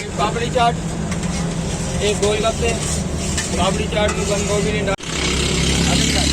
एक पापड़ी चाट, एक गोलगप्पे, पापड़ी चाट में बंद गोभी नहीं डाल। ठीक है।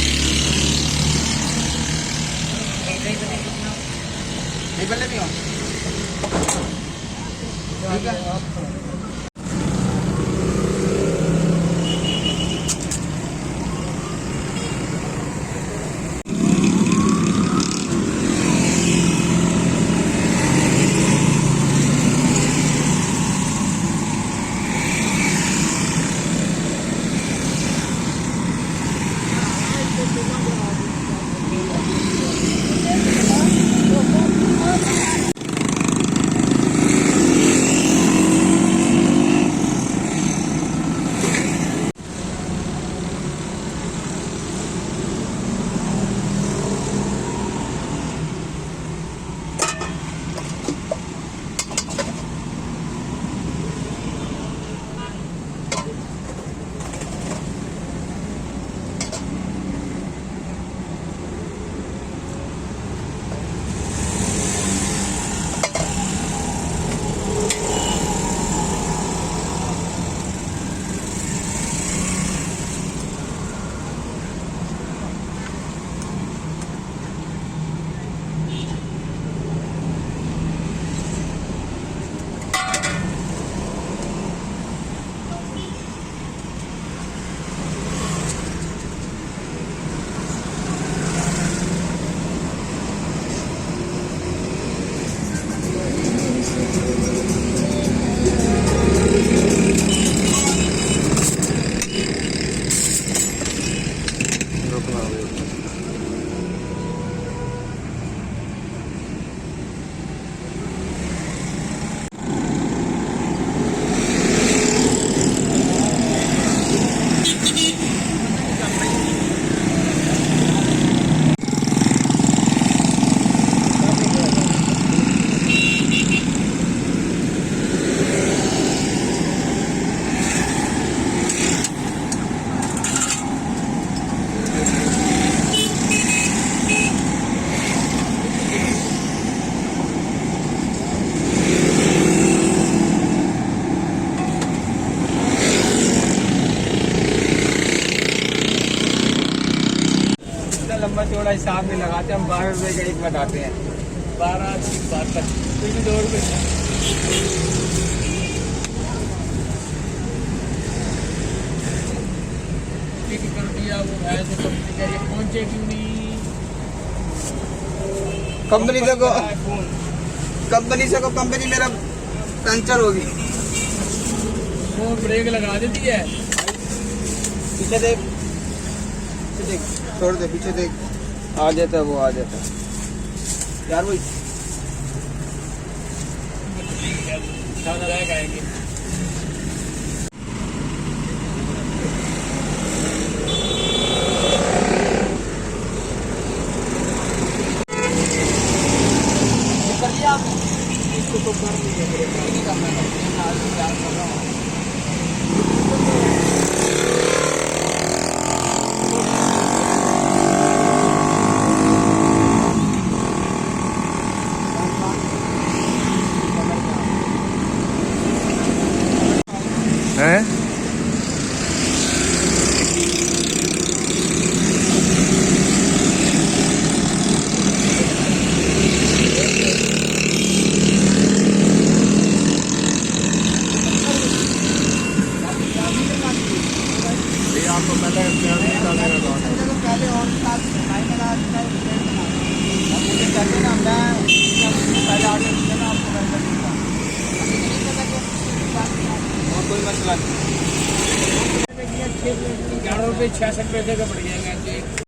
लंबा चौड़ा हिसाब में लगाते हम 12 रुपए का एक बताते हैं। 12 2 रुपए कर दिया। वो ऐसे पहुंचे क्यों नहीं? कंपनी से कंपनी मेरा पंचर होगी। वो ब्रेक लगा देती है। पीछे देख, छोड़ दे, पीछे देख, आ जाता है वो, आ जाता है यार। वही इसको तो कर नहीं करना है। हैं? आपको पहले और मुझे कहते ना मैं पहले आगे आपको कोई मसला नहीं। 11 रुपये 66 पैसे का पड़ जाएगा।